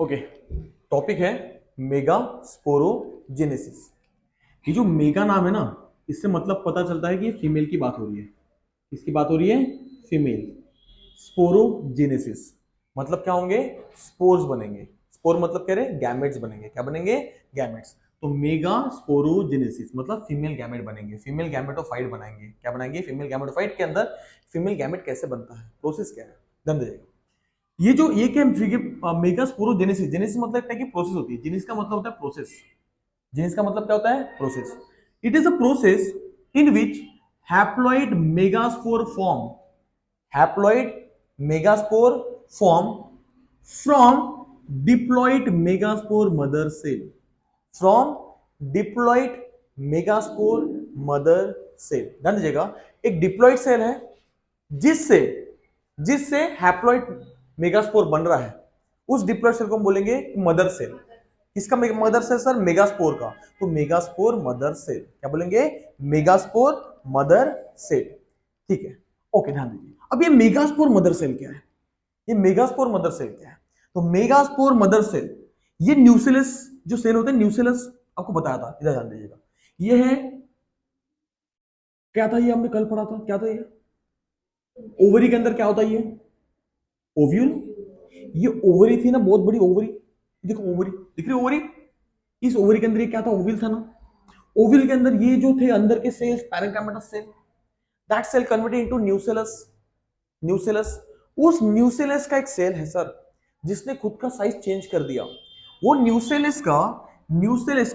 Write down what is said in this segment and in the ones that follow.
Okay, topic है mega sporogenesis. ये जो मेगा नाम है ना, इससे मतलब पता चलता है कि ये फीमेल की बात हो रही है। किसकी बात हो रही है? फीमेल। स्पोरोजेनेसिस मतलब क्या होंगे? स्पोर्स बनेंगे। स्पोर मतलब कह रहे गैमेट्स बनेंगे। क्या बनेंगे? गैमेट्स। तो मेगा स्पोरोजेनेसिस मतलब फीमेल गैमेट बनेंगे, फीमेल गैमेटोफाइट बनाएंगे। क्या बनाएंगे? फीमेल गैमेटोफाइट के अंदर फीमेल गैमेट कैसे बनता है, प्रोसेस क्या है, ध्यान दीजिएगा। ये क्या मेगा स्पोरोजेनेसिस, जेनेसिस मतलब क्या कि प्रोसेस होती है, जेनेसिस का मतलब होता है प्रोसेस। जेनेसिस का मतलब क्या होता है? Process. It is a process in which haploid megaspore form, haploid megaspore form from diploid megaspore mother cell, from diploid megaspore mother cell. ध्यान दीजिएगा, एक डिप्लॉइड सेल है जिससे जिससे हैप्लॉइड मेगास्पोर बन रहा है, उस डिप्लॉइड सेल को हम बोलेंगे मदर सेल। किसका मदर सेल सर? मेगास्पोर का। तो मेगास्पोर मदर सेल। क्या बोलेंगे? Megaspore mother cell. ठीक है, ओके, ध्यान दीजिए। अब ये मेगास्पोर मदर सेल क्या है? ये मेगास्पोर मदर सेल क्या है? तो मेगास्पोर मदर सेल, ये न्यूक्लियस जो सेल होते हैं, न्यूक्लियस आपको बताया था, इधर ध्यान दीजिएगा। ये है, क्या था ये? हमने कल पढ़ा था, क्या था ये? ओवरी के अंदर क्या होता है ये? ओव्यूल। ये ओवरी थी ना, बहुत बड़ी ओवरी। देखो ओवरी दिख रही, ओवरी। इस ओवरी के अंदर ये क्या था? ओव्यूल था ना। ओव्यूल के अंदर ये जो थे अंदर के cells, parenchymatous cell, that cell converted into nucellus. Nucellus, उस न्यूसेलस का एक सेल है सर जिसने खुद का साइज चेंज कर दिया। वो न्यूसेलस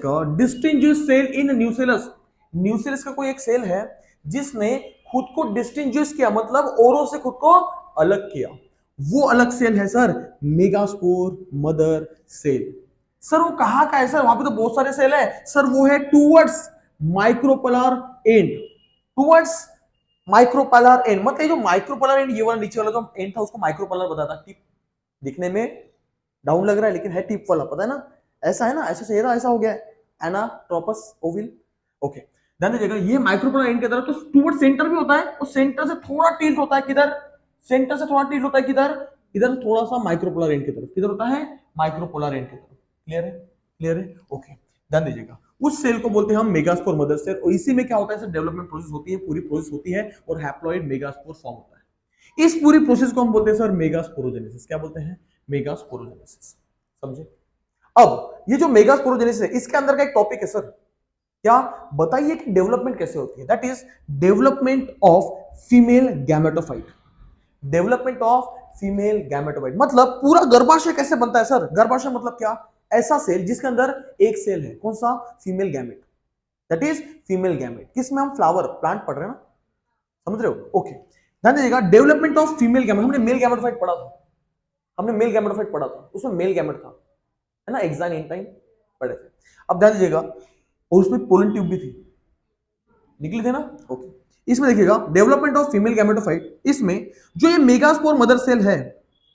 का डिस्टिंग्विश सेल इन न्यूसेलस। न्यूसेलस का कोई एक सेल है जिसने खुद को डिस्टिंग्विश किया, मतलब औरों से खुद को अलग किया। वो अलग सेल है sir megaspore mother cell. Sir वो कहां का है सर? वहां पे तो बहुत सारे सेल है सर। वो है टूवर्ड्स माइक्रोपोलर एंड, टूवर्ड्स माइक्रोपोलर एंड। मतलब ये जो माइक्रोपोलर एंड, ये वाला नीचे वाला जो एंड था उसको माइक्रोपोलर बताता। टिप दिखने में डाउन लग रहा है लेकिन है टिप वाला, पता है ना? ऐसा है ना, ऐसा चाहिए था, ऐसा हो गया है एनाट्रोपस ओविल। ओके, ध्यान दीजिएगा, ये माइक्रोपोलर एंड की तरफ तो टूवर्ड सेंटर भी होता है, और सेंटर से थोड़ा टिल्ट होता है किधर? सेंटर से थोड़ा टिल्ट होता है किधर? इधर थोड़ा सा माइक्रोपोलर एंड की तरफ। किधर होता है? माइक्रोपोलर एंड की तरफ। क्लियर है? क्लियर है? ओके, ध्यान दीजिएगा, उस सेल को बोलते हैं हम मेगास्पोर मदर सेल। और इसी में क्या होता है सर? डेवलपमेंट प्रोसेस होती है, पूरी प्रोसेस होती है, और हैप्लॉइड मेगास्पोर फॉर्म होता है। इस पूरी प्रोसेस को हम बोलते हैं सर मेगास्पोरोजेनेसिस। क्या बोलते हैं? मेगास्पोरोजेनेसिस। समझे? अब ये जो मेगास्पोरोजेनेसिस है, इसके अंदर का एक टॉपिक है सर, क्या बताइए कि डेवलपमेंट कैसे होती है? That is development of female gametophyte. Development of female gametophyte मतलब पूरा गर्भाशय कैसे बनता है सर? गर्भाशय मतलब क्या? ऐसा सेल जिसके अंदर एक सेल है, कौन सा? Female gamete. That is female gamete. किसमें? हम फ्लावर प्लांट पढ़ रहे हैं ना, समझ रहे हो? ओके, ध्यान दीजिएगा, डेवलपमेंट ऑफ फीमेल गैमेट। हमने मेल गैमेटोफाइट पढ़ा था, हमने मेल गैमेटोफाइट पढ़ा था, उसमें मेल गैमेट था, है ना? एग्जाम इन टाइम पढ़े थे। अब ध्यान दीजिएगा, और उसमें पोलन ट्यूब भी थी, निकली थे ना? ओके, इसमें देखिएगा डेवलपमेंट ऑफ फीमेल गैमेटोफाइट। इसमें जो ये मेगास्पोर मदर सेल है,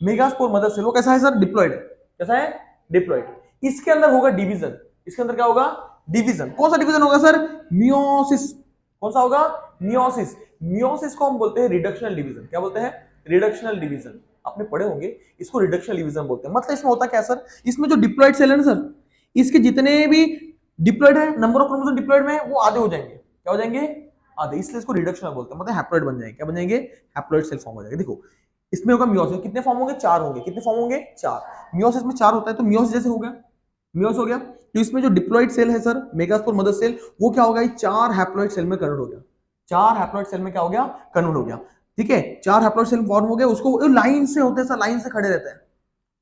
मेगास्पोर मदर सेल, वो कैसा है सर? डिप्लॉइड। कैसा है? डिप्लॉइड। इसके अंदर होगा डिवीजन। इसके अंदर क्या होगा? डिवीजन। कौन सा डिवीजन होगा सर? मियोसिस। कौन सा होगा? मियोसिस। मियोसिस को हम बोलते हैं रिडक्शनल डिवीजन। क्या बोलते हैं? Reductional division. आपने पढ़े होंगे इसको, रिडक्शनल डिवीजन बोलते हैं। मतलब इसमें होता क्या सर? इसमें जो डिप्लॉइड सेल है ना सर, इसके जितने भी डिप्लॉइड है, नंबर ऑफ क्रोमोसोम डिप्लॉइड में, वो आधे हो जाएंगे। क्या हो जाएंगे? आधे। इसलिए इसको रिडक्शनल बोलते हैं, मतलब हैप्लॉइड बन जाएंगे। क्या बन जाएंगे? हैप्लॉइड सेल फॉर्म हो जाएगा। देखो इसमें होगा मियोसिस, कितने फॉर्म होंगे? 4 होंगे। कितने फॉर्म होंगे? 4। मियोसिस में 4 होता है, तो मियोसिस जैसे हो गया, मियोस हो गया। तो इसमें जो डिप्लॉइड सेल है सर, मेगास्पोर मदर सेल, वो क्या होगा? 4 हैप्लॉइड सेल में कन्वर्ट हो गया। 4 हैप्लॉइड सेल में क्या हो गया? कन्वर्ट हो गया। ठीक है, 4 हैप्लॉइड सेल फॉर्म हो गया। उसको लाइन से होते हैं सर, लाइन से खड़े रहते हैं।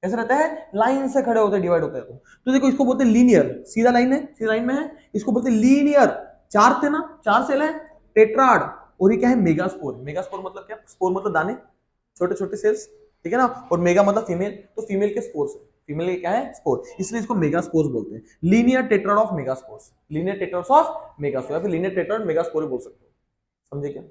कैसे रहते हैं? लाइन से खड़े होते हैं, डिवाइड होते हैं। तो देखो इसको बोलते हैं लीनियर, सीधा लाइन है, सीधा लाइन में है, इसको बोलते हैं लीनियर। 4 थे ना, 4 सेल है, टेट्राड। और ये क्या है? मेगास्पोर। मेगास्पोर मतलब क्या? स्पोर मतलब दाने, छोटे छोटे सेल्स, ठीक है ना? और मेगा मतलब फीमेल, तो फीमेल के स्पोर्स है, फीमेल के क्या है? स्पोर, इसलिए इसको मेगास्पोर्स बोलते हैं। Linear tetrad of megaspores, linear tetrad of megaspore, या फिर लीनियर टेट्राड मेगास्पोर बोल सकते हो। समझे क्या?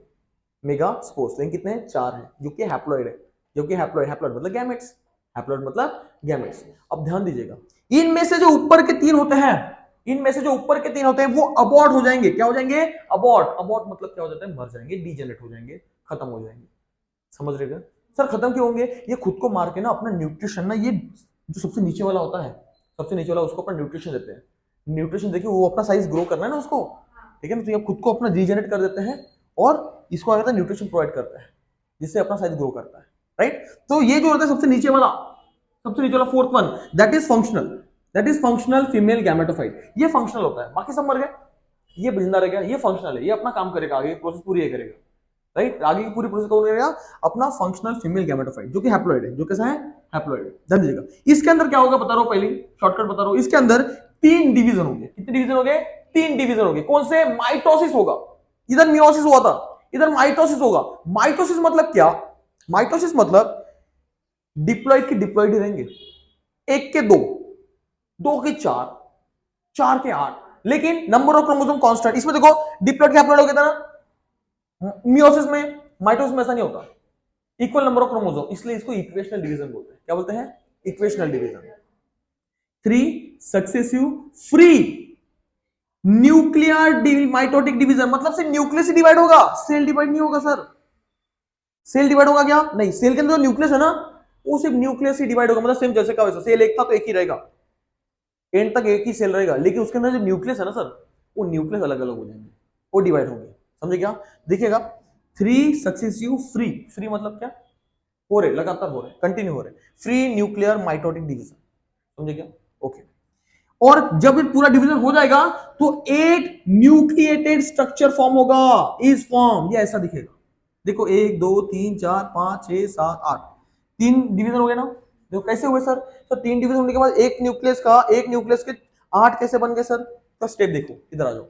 मेगास्पोर्स, लेकिन कितने हैं? 4 हैं, जो कि हैप्लॉइड है, जो कि हैप्लॉइड, हैप्लॉइड मतलब गैमेट्स, हैप्लॉइड मतलब गैमेट्स। अब ध्यान दीजिएगा, इनमें से जो ऊपर के 3 होते हैं, इनमें से जो ऊपर के 3 होते हैं वो अबॉर्ट हो जाएंगे। क्या हो जाएंगे? अबॉर्ट। अबॉर्ट मतलब क्या हो जाता है? मर जाएंगे, डीजेनरेट हो जाएंगे, खत्म हो जाएंगे। समझ रहे क्या सर? खत्म क्यों होंगे? ये खुद को मार के ना अपना न्यूट्रिशन ना ये जो सबसे नीचे वाला होता है, सबसे नीचे वाला, उसको अपन न्यूट्रिशन देते हैं। न्यूट्रिशन देखिए, वो अपना साइज ग्रो करना है ना उसको, ठीक है ना, तो ये खुद को अपना रीजनरेट कर देते हैं और इसको क्या कहते हैं, न्यूट्रिशन प्रोवाइड करता है, जिससे अपना साइज ग्रो करता है, राइट। तो ये जो होता है सबसे नीचे वाला, सबसे नीचे वाला fourth one, that is functional, that is functional female gametophyte. ये फंक्शनल होता है, बाकी सब मर गए, ये जिंदा रह गया, ये फंक्शनल है, ये अपना काम करेगा, आगे प्रोसेस पूरी ये करेगा, राइट। आगे की पूरी प्रोसेस कौन करेगा, अपना फंक्शनल फीमेल गैमेटोफाइट, जो कि हैप्लॉइड है, जो कैसा है, हैप्लॉइड है। ध्यान दीजिएगा, इसके अंदर क्या होगा बता रहा हूं, पहले शॉर्टकट बता रहा हूं, इसके अंदर 3 डिवीजन होंगे। कितने डिवीजन होंगे, 3 डिवीजन होंगे। कौन से, माइटोसिस होगा, इधर मियोसिस हुआ था, इधर माइटोसिस होगा। माइटोसिस मतलब क्या, माइटोसिस मतलब डिप्लॉइड के डिप्लॉइड ही रहेंगे, 1 के 2, 2 के 4, 4 के 8, लेकिन नंबर ऑफ क्रोमोसोम कांस्टेंट। इसमें देखो डिप्लॉइड के हैप्लॉइड हो गया था ना, मियोसिस में, माइटोसिस में ऐसा नहीं होता, इक्वल नंबर ऑफ क्रोमोसोम, इसलिए इसको इक्वेशनल डिवीजन बोलते हैं। क्या बोलते हैं, equational division. 3 successive free nuclear mitotic division, मतलब से न्यूक्लियस ही डिवाइड होगा, सेल डिवाइड नहीं होगा सर। सेल डिवाइड होगा क्या, नहीं, सेल के अंदर जो न्यूक्लियस है ना, वो सिर्फ न्यूक्लियस ही डिवाइड होगा, मतलब सेम जैसे का वैसा, सेल एक था तो एक ही रहेगा, एंड तक एक ही सेल रहेगा, लेकिन उसके अंदर जो न्यूक्लियस है ना सर, वो न्यूक्लियस अलग अलग हो जाएंगे, वो डिवाइड होंगे। समझे क्या, देखिएगा 3 सक्सेसिव फ्री, फ्री मतलब क्या, हो रहे, लगातार हो रहे, कंटिन्यू हो रहे, फ्री न्यूक्लियर माइटोटिक डिवीजन। समझे क्या, ओके। और जब ये पूरा डिवीजन हो जाएगा तो 8 न्यूक्लिएटेड स्ट्रक्चर फॉर्म होगा, इस फॉर्म, ये ऐसा दिखेगा। देखो 1 2 3 4 5 6 7 8, 3 डिवीजन हो गए ना। देखो कैसे हुए सर, तो 3 डिवीजन होने के बाद एक न्यूक्लियस का, एक न्यूक्लियस के 8 कैसे बन गए सर, तो स्टेप देखो, इधर आ जाओ।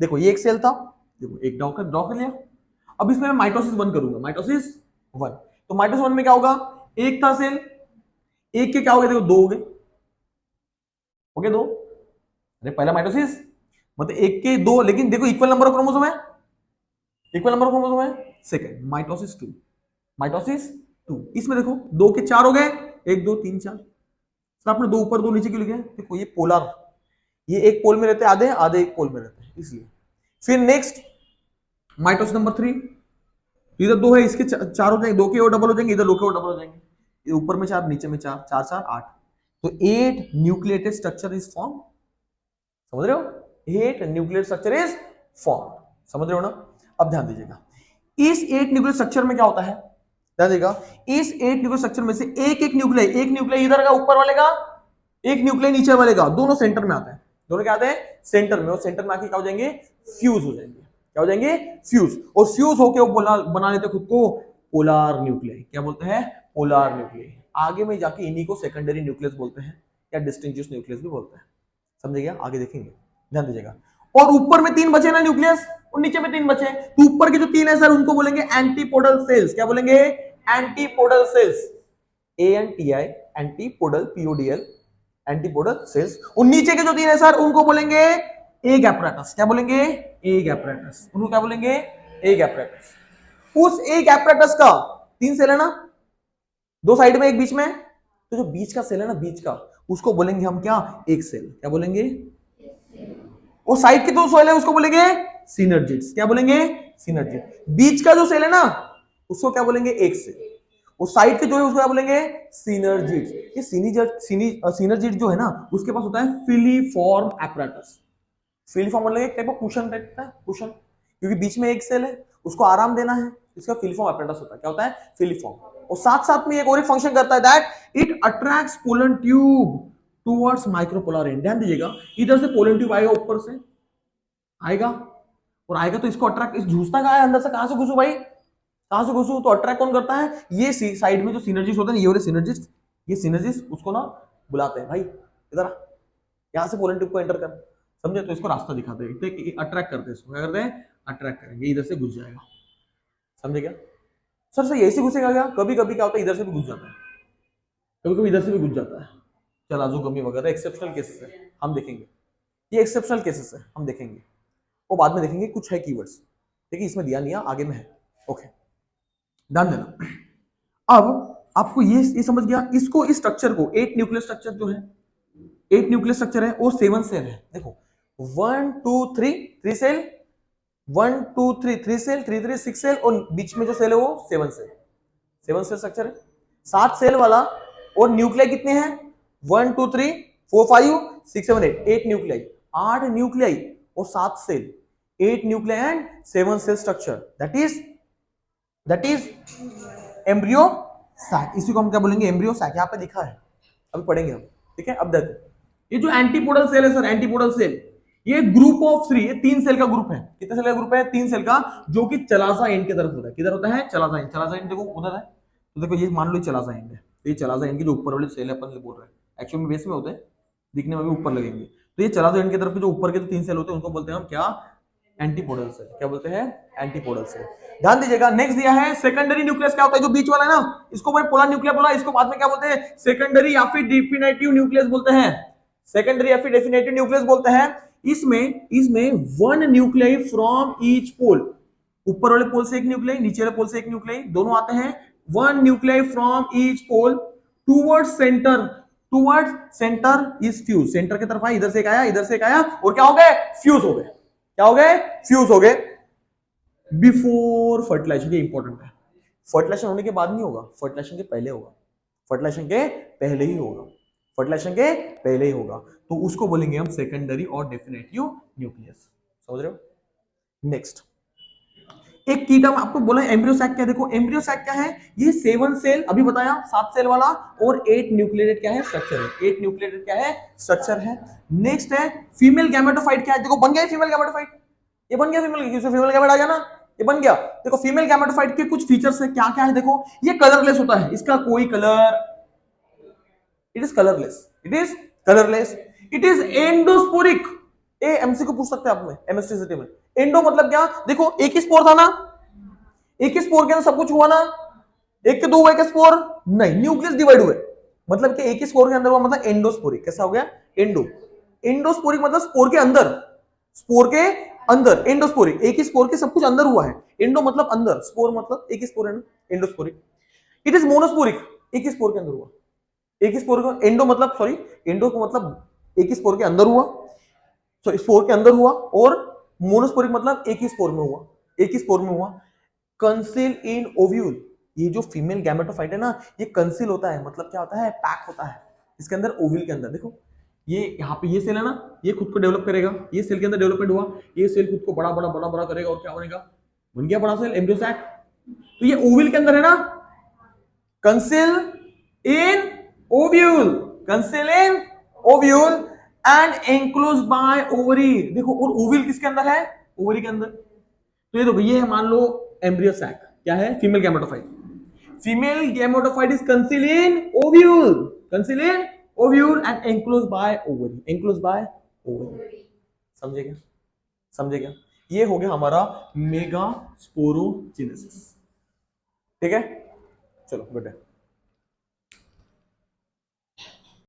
देखो ये एक सेल था, देखो एक ड्रॉ कर लिया। अब इसमें मैं माइटोसिस 1 करूंगा, माइटोसिस 1। तो माइटोसिस 1 में क्या होगा, एक था सेल, एक के क्या हो गए, देखो 2 हो गए 2। अरे पहला माइटोसिस मतलब एक के 2, लेकिन देखो इक्वल नंबर ऑफ क्रोमोसोम है, इक्वल नंबर ऑफ क्रोमोसोम है। सेकंड माइटोसिस 2, माइटोसिस 2, इसमें देखो 2 के 4 हो गए, 1 2 3 4। तो आपने 2 ऊपर 2 नीचे क्यों लिखे, देखो ये पोलर, ये एक पोल में रहते हैं आधे, आधे एक पोल में रहते हैं, इसलिए। फिर नेक्स्ट माइटोसिस नंबर 3, इधर 2 है, इसके 4 हो जाएंगे, 2 के और डबल हो जाएंगे, इधर 2 के और डबल हो जाएंगे, ऊपर में 4 नीचे में 4, 4 4 8। तो 8 न्यूक्लिएटेड स्ट्रक्चर इज फॉर्म, समझ रहे हो, 8 न्यूक्लियर स्ट्रक्चर इज फॉर्म, समझ रहे हो ना। अब ध्यान दीजिएगा, इस 8 न्यूक्लियर स्ट्रक्चर में क्या होता है, ध्यान दीजिएगा, इस 8 न्यूक्लियर स्ट्रक्चर में से एक न्यूक्लियर, एक न्यूक्लियर इधर का ऊपर वाले का, एक न्यूक्लियर नीचे वाले का, दोनों सेंटर में आते हैं, दोनों क्या आते हैं, सेंटर में, और सेंटर में आके क्या हो जाएंगे, फ्यूज हो जाएंगे। क्या हो जाएंगे, फ्यूज, और फ्यूज होके वो बना लेते खुद को पोलर न्यूक्लियर। क्या बोलते हैं, पोलर न्यूक्लियर। आगे में जाके इन्हीं को सेकेंडरी न्यूक्लियस बोलते हैं, या डिस्टिंग्विश्ड न्यूक्लियस भी बोलते हैं। समझे क्या, आगे देखेंगे, ध्यान दीजिएगा। और ऊपर में 3 बचे ना न्यूक्लियस, और नीचे में 3 बचे, तो ऊपर के जो 3 है सर, उनको बोलेंगे एंटीपोडल सेल्स। क्या बोलेंगे, antipodal cells, ANTI, antipodal, PODL, antipodal cells. और नीचे के जो 3 है सर, उनको बोलेंगे एग एपरेटस। क्या बोलेंगे, एग एपरेटस, उनको क्या बोलेंगे, एग एपरेटस। उस एग एपरेटस का 3 सेल है ना, 2 साइड में एक बीच में, तो जो बीच का सेल है ना, बीच का, उसको बोलेंगे हम क्या, एक सेल। क्या बोलेंगे, वो साइड के 2 सेल है उसको बोलेंगे सिनर्जिड्स। क्या बोलेंगे, सिनर्जिड। बीच का जो सेल है ना, उसको क्या बोलेंगे, एक सेल। वो साइड के जो है उसको क्या बोलेंगे, सिनर्जिड्स। ये सिनर्जिड जो है ना, उसके पास होता है फिलीफॉर्म एपरेटस। फिलीफॉर्म मतलब एक टाइप ऑफ कुशन रहता है, कुशन, क्योंकि बीच में एक सेल है, उसको आराम देना है, इसका फिलीफॉर्म एपरेटस होता है। क्या होता है, फिलीफॉर्म। और साथ साथ में एक और फंक्शन करता है, that it attracts pollen tube towards micropylar end. ध्यान दीजिएगा, इधर से पोलन ट्यूब आएगा, ऊपर से आएगा, और आएगा तो इसको अट्रैक्ट, इस घुसता कहां है अंदर से, कहां से घुसू भाई, कहां से घुसू, तो अट्रैक्ट कौन करता है, ये साइड में जो सिनर्जिस्ट होते हैं, ये वाले सिनर्जिस्ट, ये सिनर्जिस्ट उसको ना बुलाते हैं, भाई इधर यहां से पोलन ट्यूब को एंटर कर, समझे, तो इसको रास्ता दिखाते हैं, अट्रैक्ट करते हैं इसको, क्या करते हैं, अट्रैक्ट करेंगे, इधर से घुस जाएगा। समझे क्या सर, सर ऐसे घुसेगा क्या, कभी कभी क्या होता है, इधर से भी घुस जाता है, कभी कभी इधर से भी घुस जाता है, चलाजोगमी वगैरह एक्सेप्शनल केसेस है, हम देखेंगे, ये एक्सेप्शनल केसेस है, हम देखेंगे, वो बाद में देखेंगे, कुछ है कीवर्ड्स, ठीक है, इसमें दिया नहीं है, आगे में है, ओके, ध्यान देना। अब आपको ये समझ गया, इसको, इस स्ट्रक्चर को, 8 न्यूक्लियर स्ट्रक्चर जो है, 8 न्यूक्लियर स्ट्रक्चर है, वो 7 सेल है। देखो 1 2 3 3 सेल, 1 2 3 3 सेल, 3 3 6 सेल, और बीच में जो सेल है वो 7 सेल, 7 सेल स्ट्रक्चर है, 7 सेल वाला। और न्यूक्लियर कितने हैं, 1 2 3 4 5 6 7 8 8 न्यूक्लियाई, 8 न्यूक्लियाई और 7 cell, 8 nuclei and 7 cell structure, that is embryo sac. इसी को हम क्या बोलेंगे, एम्ब्रियो सैक। यहाँ पे लिखा है, अभी पढ़ेंगे हम, ठीक है। अब देखो ये जो एंटीपोडल सेल है सर, एंटीपोडल सेल, ये ग्रुप ऑफ 3, ये 3 सेल का ग्रुप है। कितने सेल का ग्रुप है, 3 सेल का, जो कि चलाजा एंड की तरफ होता है। किधर होता है, चलाजा एंड। चलाजा एंड देखो उधर है, तो देखो ये मान लो चलाजा एंड है, तो ये चलाजा एंड की जो ऊपर वाले सेल है अपन बोल रहे हैं, एक्चुअली में बेस में होते हैं, दिखने में भी ऊपर लगेंगे। तो ये चलाजा एंड की तरफ के जो ऊपर के 3 सेल होते हैं उनको बोलते हैं हम क्या, एंटीपोडल सेल। क्या बोलते हैं, एंटीपोडल सेल। ध्यान दीजिएगा, नेक्स्ट दिया है सेकेंडरी न्यूक्लियस। क्या होता है, जो बीच वाला है ना, इसको मैं पोलर न्यूक्लियर बोला, इसको बाद में क्या बोलते हैं, सेकेंडरी या फिर डिफिनेटिव न्यूक्लियस बोलते हैं। सेकेंडरी या फिर डेफिनेटिव न्यूक्लियस बोलते हैं। इसमें 1 न्यूक्लियाई फ्रॉम ईच पोल, ऊपर वाले पोल से 1 न्यूक्लियाई, नीचे वाले पोल से 1 न्यूक्लियाई, दोनों आते हैं। 1 nuclei from each pole towards centre is fuse. Centre की तरफ आया, इधर से एक आया, इधर से एक आया, और क्या हो गए, फ्यूज हो गए। क्या हो गए, फ्यूज हो गए। बिफोर फर्टिलाइजेशन, ये इंपॉर्टेंट है, फर्टिलाइजेशन होने के बाद नहीं होगा, फर्टिलाइजेशन के पहले होगा, फर्टिलाइजेशन के पहले ही होगा, फर्टिलाइजेशन के पहले ही होगा। तो उसको बोलेंगे हम सेकेंडरी और डेफिनेटिव न्यूक्लियस। समझ रहे हो। नेक्स्ट एक कीटम आपको बोला एम्ब्रियो सैक। क्या देखो, एम्ब्रियो सैक क्या है, ये 7 सेल अभी बताया, 7 सेल वाला, और 8 न्यूक्लियेटेड क्या है, स्ट्रक्चर है। 8 न्यूक्लियेटेड क्या है, स्ट्रक्चर है। नेक्स्ट है फीमेल गैमेटोफाइट। क्या है, देखो बन गया फीमेल गैमेटोफाइट, ये बन गया फीमेल गैमेट आ गया ना, ये बन गया। देखो फीमेल गैमेटोफाइट के कुछ फीचर्स है, क्या क्या है देखो, ये कलरलेस होता है, इसका कोई colour, it is colourless, it is colourless, it is endosporic. A MCQ पूछ सकते हैं आप में, एमएसटीसीटी में। एंडो मतलब क्या, देखो एक ही स्पोर था ना, एक ही स्पोर के अंदर सब कुछ हुआ ना, एक के 2 हुए, के स्पोर नहीं, न्यूक्लियस डिवाइड हुए, मतलब कि एक ही स्पोर के अंदर हुआ, मतलब एंडोस्पोरिक। कैसा हो गया, एंडोस्पोरिक मतलब स्पोर के अंदर, स्पोर के अंदर एंडोस्पोरिक, एक ही स्पोर के सब कुछ अंदर हुआ है। एंडो मतलब अंदर, स्पोर मतलब एक ही स्पोर है ना, एंडोस्पोरिक। इट इज मोनोस्पोरिक, एक ही स्पोर के अंदर हुआ, एक ही स्पोर का, एंडो मतलब सॉरी, एंडो को मतलब एक ही स्पोर के अंदर हुआ, तो स्पोर के अंदर हुआ, और मोनोस्पोरिक मतलब एक ही स्पोर में हुआ, एक ही स्पोर में हुआ। कंसील इन ओव्यूल, ये जो फीमेल गैमेटोफाइट है ना, ये कंसील होता है, मतलब क्या होता है, पैक होता है इसके अंदर, ओव्यूल के अंदर। देखो ये यहाँ पे ये सेल है ना, ये खुद को डेवलप करेगा, ये सेल के अंदर डेवलपमेंट हुआ, ये सेल खुद को बड़ा बड़ा बड़ा बड़ा करेगा, और क्या बनेगा, बन गया बड़ा सेल, एम्ब्रियो सैक। तो ये ओव्यूल के अंदर है ना, conceal in ovule, conceal in ovule and enclose by ovary. देखो, और ओव्यूल किसके अंदर है, ओवरी के अंदर। तो ये देखो, ये है मान लो एम्ब्रियो सैक, क्या है, female gametophyte. Female gametophyte is conceal in ovule, conceal in ovule and enclose by ovary, enclose by ovary. समझेगा, समझेगा। ये हो गया हमारा मेगा स्पोरोजेनेसिस। ठीक है, चलो बेटा।